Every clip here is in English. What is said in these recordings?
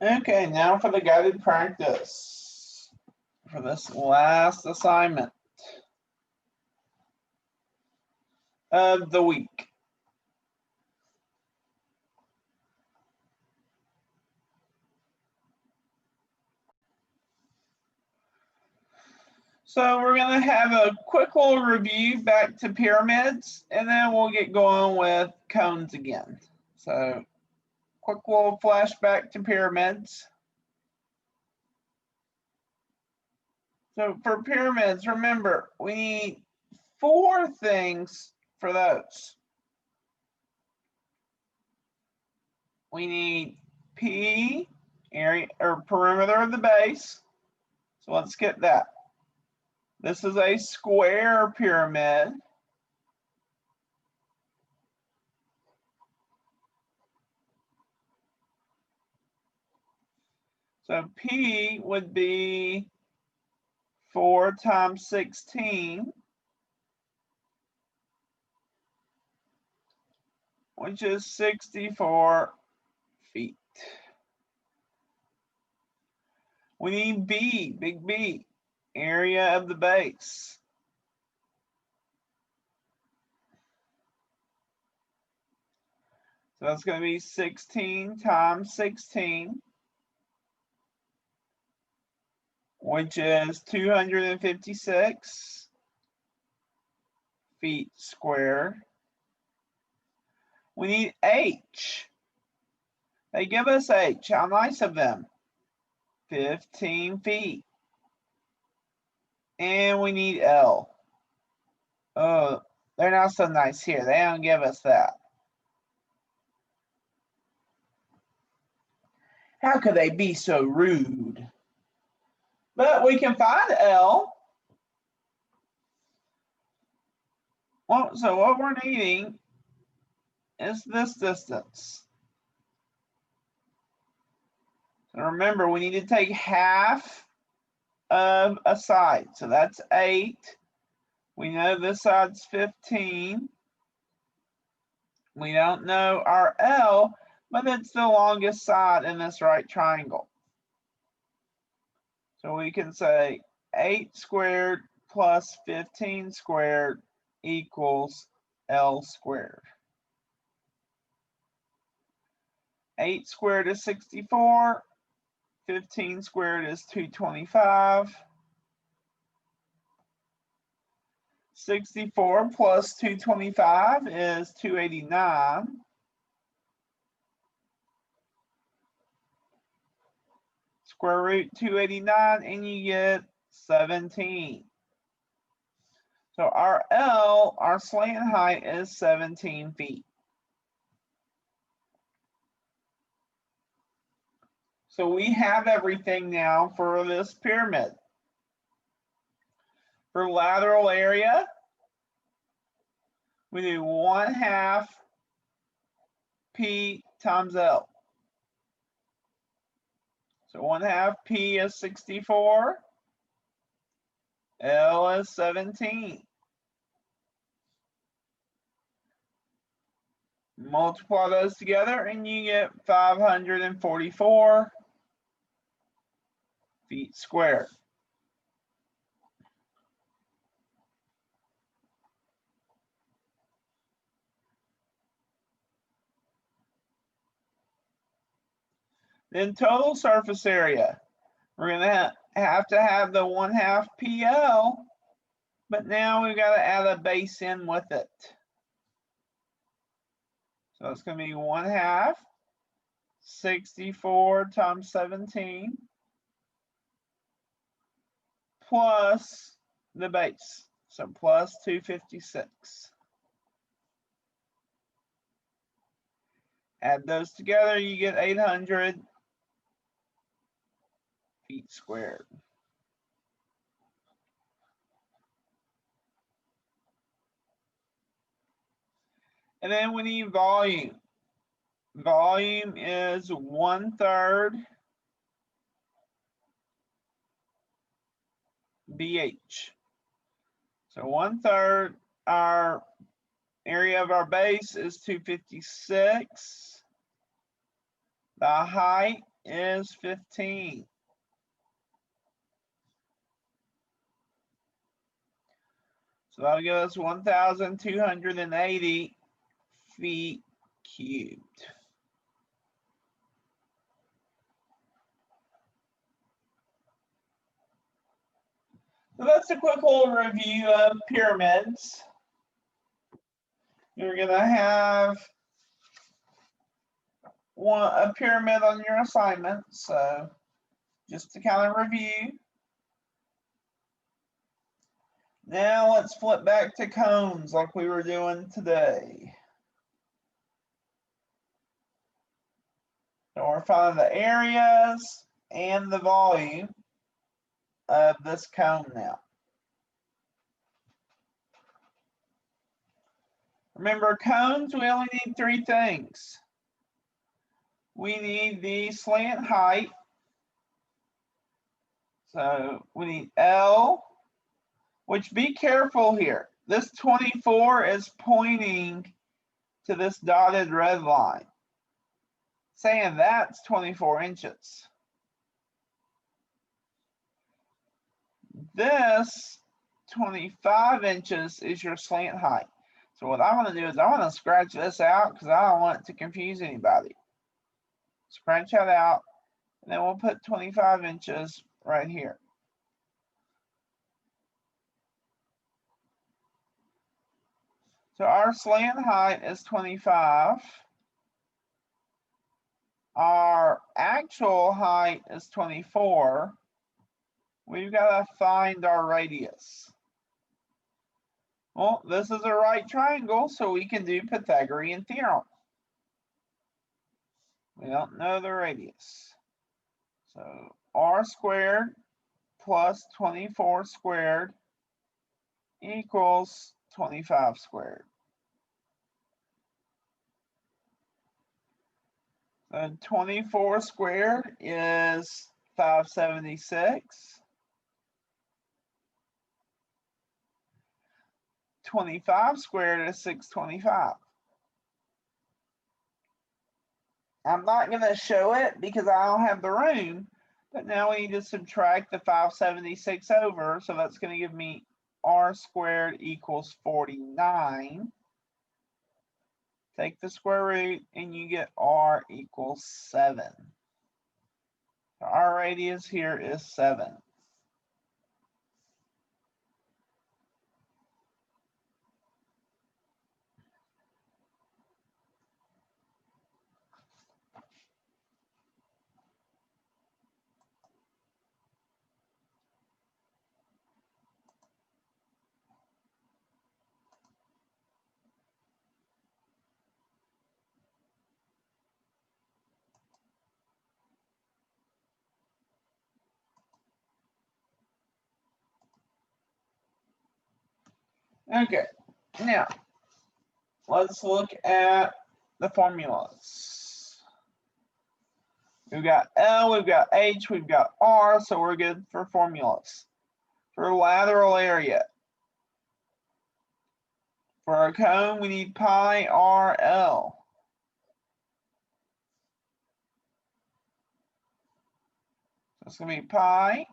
Okay, now for the guided practice for this last assignment of the week. So we're going to have a quick little review back to pyramids, and then we'll get going with cones again. So quick little flashback to pyramids. So for pyramids, remember, we need 4 things for those. We need P, area or perimeter of the base. So let's get that. This is a square pyramid. So P would be 4 times 16, which is 64 feet. We need B, big B, area of the base. So that's going to be 16 times 16, which is 256 feet squared. We need H. They give us H. How nice of them. 15 feet. And we need L. Oh, they're not so nice here. They don't give us that. How could they be so rude? But we can find L. Well, so what we're needing is this distance. So remember, we need to take half of a side. So that's 8. We know this side's 15. We don't know our L, but it's the longest side in this right triangle. So we can say 8 squared plus 15 squared equals L squared. 8 squared is 64. 15 squared is 225. 64 plus 225 is 289. Square root 289 and you get 17. So our L, our slant height is 17 feet. So we have everything now for this pyramid. For lateral area, we do 1/2 P times L. So 1/2 P is 64. L is 17. Multiply those together and you get 544 feet squared. Then total surface area. We're going to have the 1/2 PL, but now we've got to add a base in with it. So it's going to be 1/2 64 times 17 plus the base. So plus 256. Add those together, you get 800 feet squared. And then we need volume. Volume is 1/3 BH. So 1/3, our area of our base is 256. The height is 15. So that'll give us 1,280 feet cubed. So that's a quick little review of pyramids. You're going to have a pyramid on your assignment. So just to kind of review. Now let's flip back to cones like we were doing today. So we're finding the areas and the volume of this cone now. Remember, cones, we only need three things. We need the slant height. So we need L, which be careful here. This 24 is pointing to this dotted red line, saying that's 24 inches. This 25 inches is your slant height. So what I want to do is I want to scratch this out because I don't want it to confuse anybody. Scratch that out, and then we'll put 25 inches right here. So our slant height is 25. Our actual height is 24. We've got to find our radius. Well, this is a right triangle, so we can do Pythagorean theorem. We don't know the radius. So r squared plus 24 squared equals 25 squared. So 24 squared is 576. 25 squared is 625. I'm not going to show it because I don't have the room, but now we need to subtract the 576 over, so that's going to give me r squared equals 49. Take the square root and you get r equals 7. So our radius here is 7. Okay, now let's look at the formulas. We've got L, we've got H, we've got R, so we're good for formulas. For lateral area, for our cone, we need pi RL. So it's going to be pi,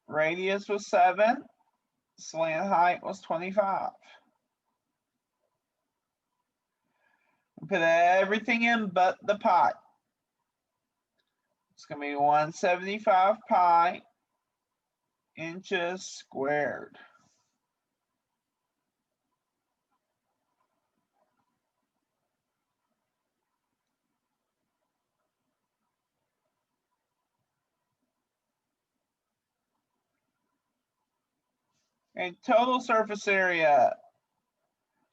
radius was 7, slant height was 25. We put everything in but the pi. It's going to be 175 pi inches squared. And total surface area.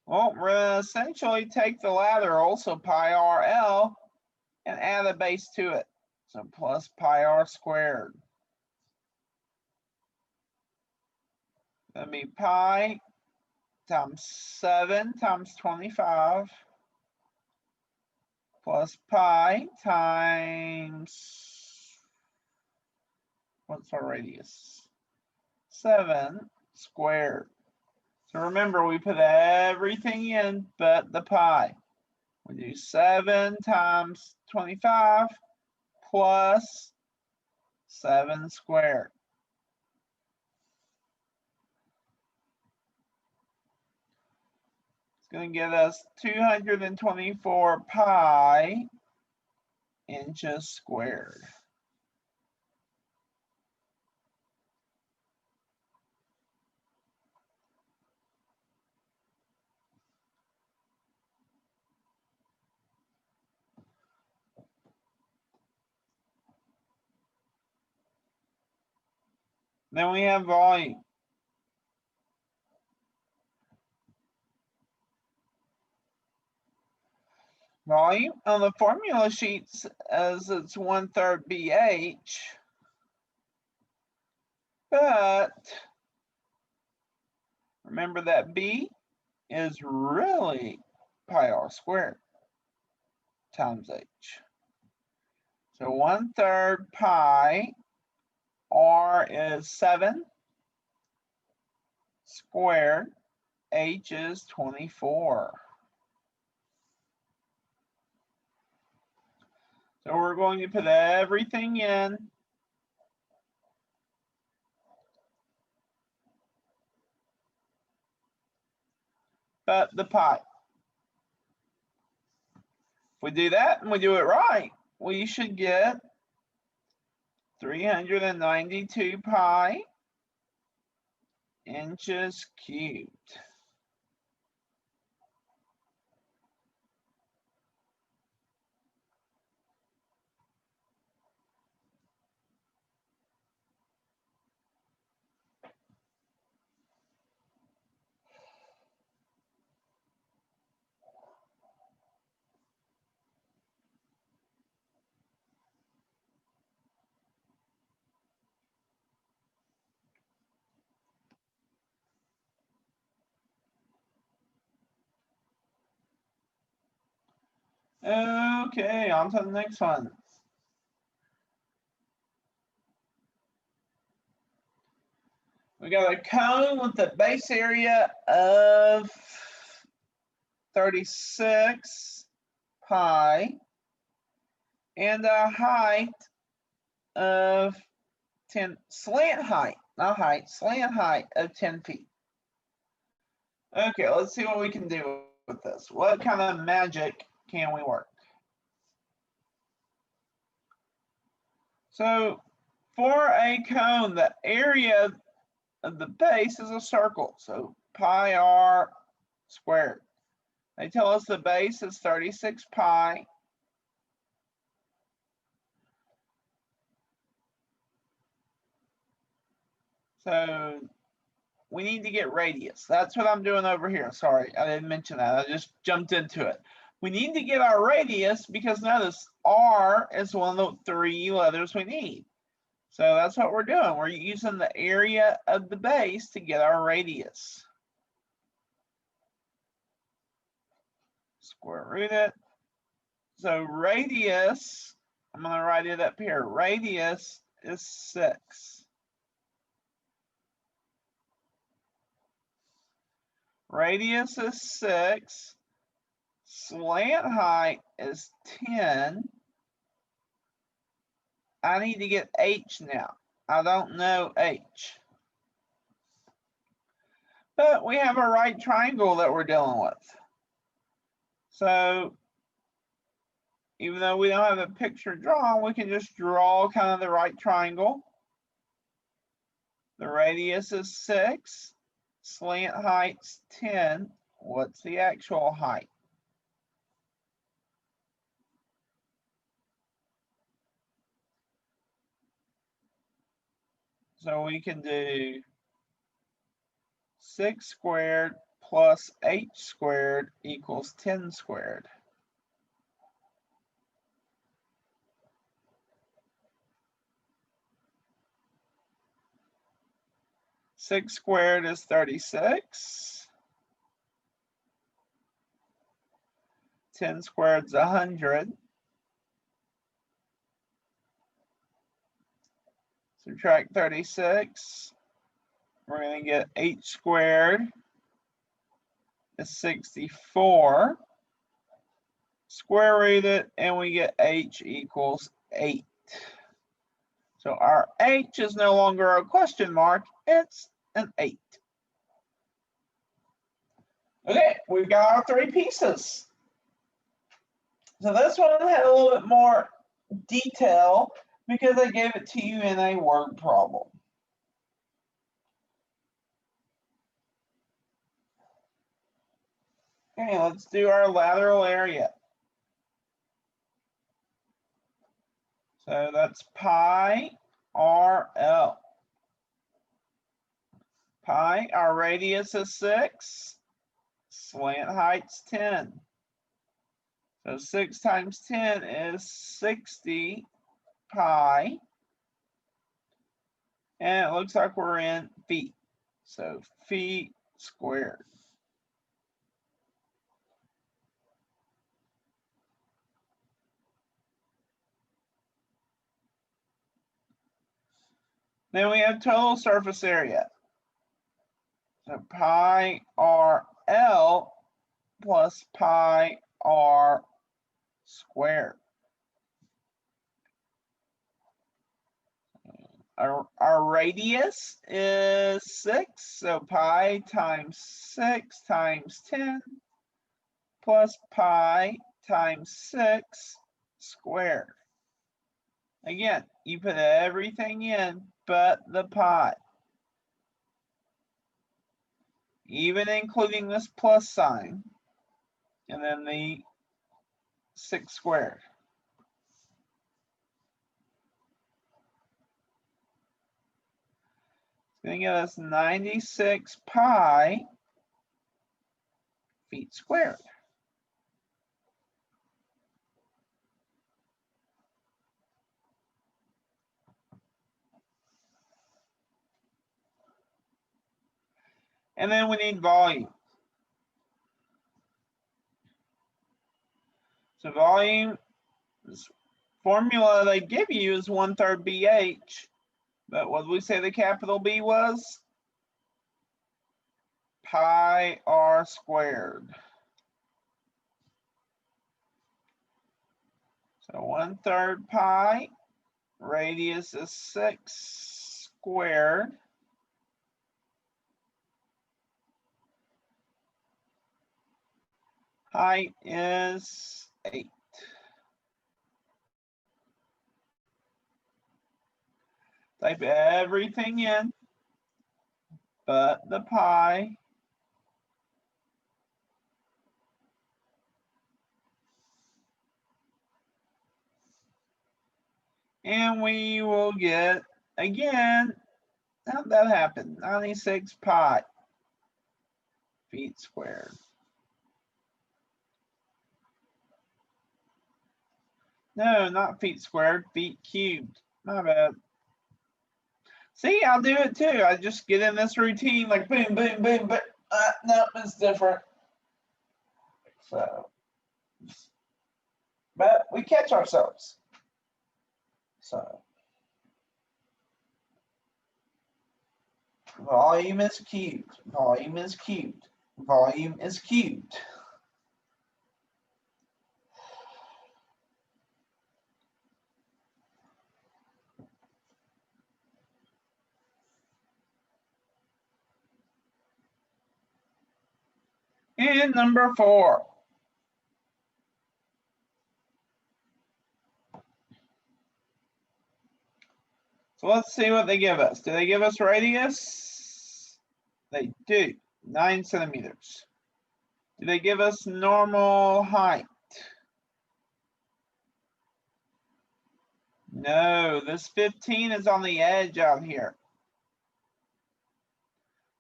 Well, we're going to essentially take the lateral, so pi RL, and add a base to it. So plus pi r squared. That'll be pi times 7 times 25 plus pi times, what's our radius? 7 squared. So remember, we put everything in but the pi. We do 7 times 25 plus 7 squared. It's going to give us 224 pi inches squared. Then we have volume. Volume on the formula sheet says it's 1/3 BH, but remember that B is really pi r squared times H. So 1/3 pi, R is 7 squared, H is 24. So we're going to put everything in. But the pi. If we do that and we do it right, we should get 392 pi inches cubed. Okay, on to the next one. We got a cone with a base area of 36 pi and a height of 10, slant height, not height, slant height of 10 feet. Okay, let's see what we can do with this. What kind of magic can we work? So for a cone, the area of the base is a circle, so pi r squared. They tell us the base is 36 pi. So we need to get radius. That's what I'm doing over here. Sorry, I didn't mention that. I just jumped into it. We need to get our radius because notice R is one of the 3 letters we need. So that's what we're doing. We're using the area of the base to get our radius. Square root it. So radius, I'm going to write it up here. Radius is 6. Radius is 6. Slant height is 10. I need to get H now. I don't know H. But we have a right triangle that we're dealing with. So even though we don't have a picture drawn, we can just draw kind of the right triangle. The radius is 6. Slant height's 10. What's the actual height? So we can do 6 squared plus H squared equals 10 squared. Six squared is 36. 10 squared is 100. Subtract 36. We're going to get H squared is 64. Square root it, and we get H equals 8. So our h is no longer a question mark, it's an 8. Okay, we've got our 3 pieces. So this one had a little bit more detail because I gave it to you in a word problem. Okay, let's do our lateral area. So that's pi RL. Pi, our radius is 6, slant height's 10. So 6 times 10 is 60 pi. And it looks like we're in feet. So feet squared. Then we have total surface area. So pi RL plus pi R squared. Our radius is 6, so pi times 6 times 10 plus pi times 6 squared. Again, you put everything in but the pi, even including this plus sign, and then the 6 squared. It's going to give us 96 pi feet squared. And then we need volume. So volume formula they give you is 1/3 BH. But what did we say the capital B was? Pi R squared. So 1/3 pi, radius is 6 squared. Height is 8. Type everything in but the pi. And we will get, again, how'd that happen? 96 pi feet squared. No, not feet squared, feet cubed. My bad. See, I'll do it too. I just get in this routine like boom, boom, boom, but no, it's different. So, but we catch ourselves. So, volume is cubed, volume is cubed, volume is cubed. And number 4. So let's see what they give us. Do they give us radius? They do, 9 centimeters. Do they give us normal height? No, this 15 is on the edge out here.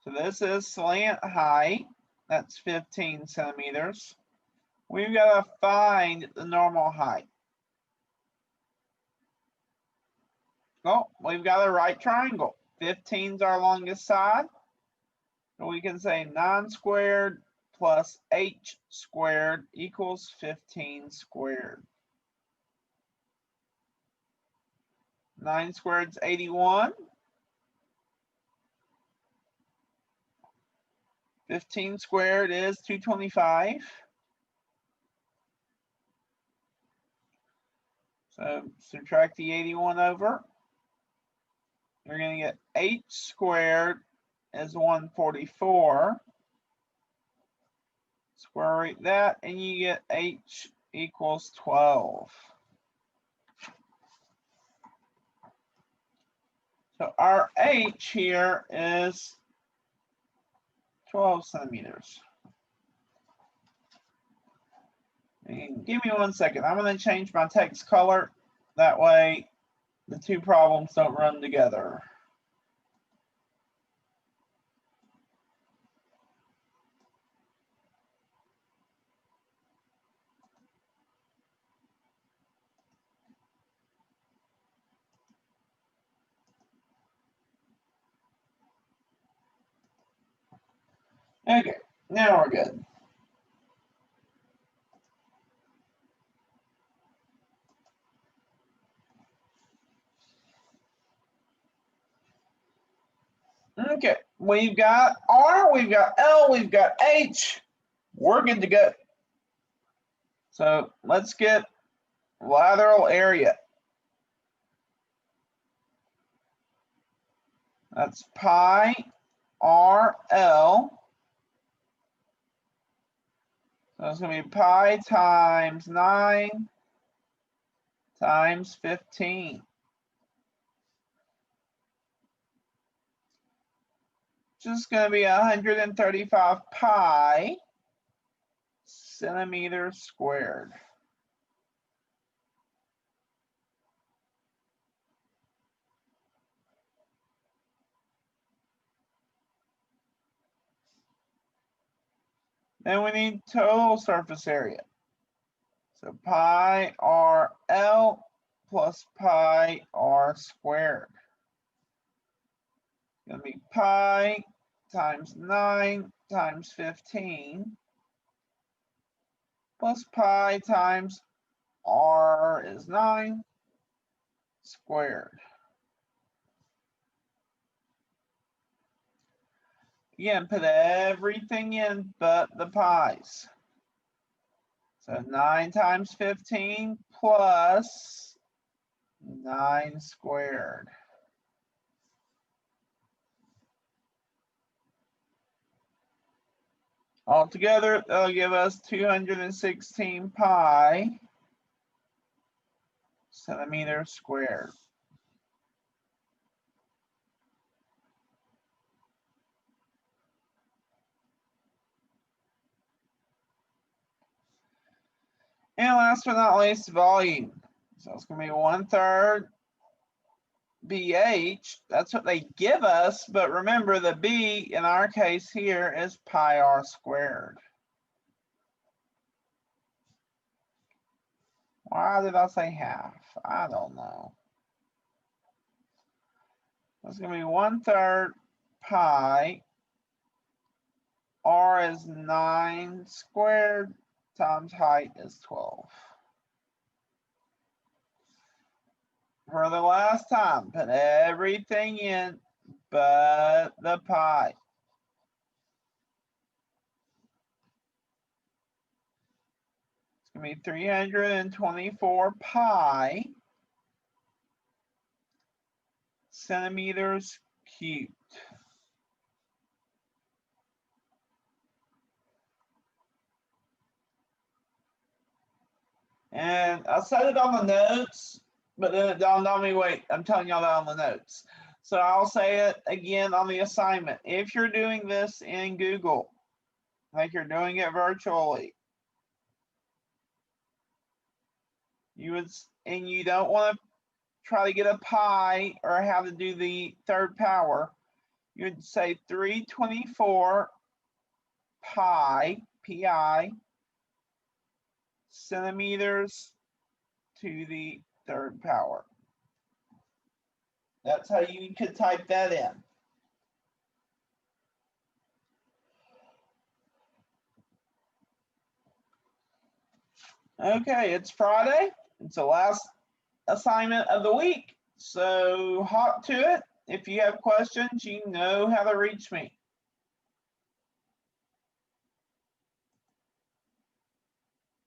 So this is slant height. That's 15 centimeters. We've got to find the normal height. Well, we've got a right triangle. 15 is our longest side. So we can say 9 squared plus h squared equals 15 squared. 9 squared is 81. 15 squared is 225. So subtract the 81 over. you're going to get h squared is 144. Square root that, and you get h equals 12. So our h here is 12 centimeters. And give me 1 second. I'm going to change my text color. That way the two problems don't run together. Okay, now we're good. Okay, we've got R, we've got L, we've got H. We're good to go. So let's get lateral area. That's pi RL. So it's going to be pi times 9 times 15. Just going to be 135 pi centimeters squared. Then we need total surface area. So pi RL plus pi R squared. It's going to be pi times 9 times 15 plus pi times R is 9 squared. Again, put everything in but the pi's. So 9 times 15 plus 9 squared. Altogether, that'll give us 216 pi centimeters squared. And last but not least, volume. So it's going to be 1/3 BH. That's what they give us, but remember the B in our case here is pi R squared. Why did I say half? I don't know. It's going to be 1/3 pi. R is 9 squared times height is 12. For the last time, put everything in but the pi. It's going to be 324 pi centimeters cubed. And I said it on the notes, but then it dawned on me, wait, I'm telling y'all that on the notes. So I'll say it again on the assignment. If you're doing this in Google, like you're doing it virtually, and you don't want to try to get a pi or how to do the third power, you would say 324 pi, pi, centimeters to the third power. That's how you could type that in. Okay, it's Friday. It's the last assignment of the week. So hop to it. If you have questions, you know how to reach me.